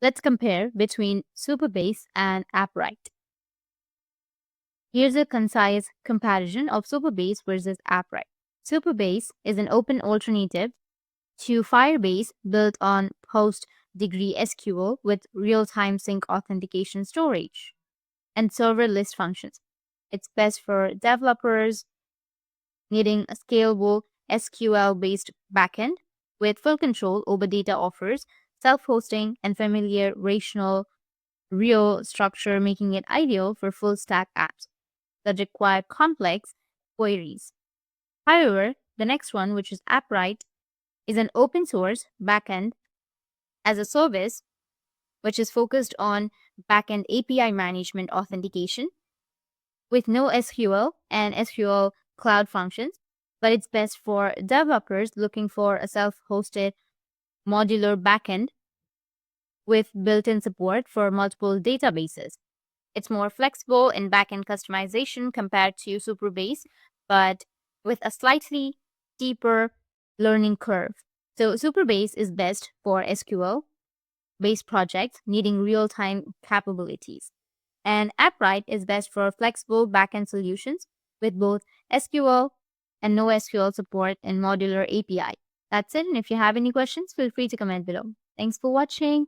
Let's compare between Supabase and Appwrite. Here's a concise comparison of Supabase versus Appwrite. Supabase is an open alternative to Firebase built on PostgreSQL with real-time sync authentication storage and serverless functions. It's best for developers needing a scalable SQL-based backend with full control over data offers, self-hosting, and familiar relational real structure, making it ideal for full-stack apps that require complex queries. However, the next one, which is Appwrite, is an open source backend as a service which is focused on backend API management authentication with no SQL and SQL cloud functions, but it's best for developers looking for a self-hosted modular backend with built-in support for multiple databases. It's more flexible in backend customization compared to Supabase, but with a slightly steeper learning curve. So Supabase is best for SQL-based projects needing real-time capabilities. And Appwrite is best for flexible backend solutions with both SQL and NoSQL support and modular API. That's it. And if you have any questions, feel free to comment below. Thanks for watching.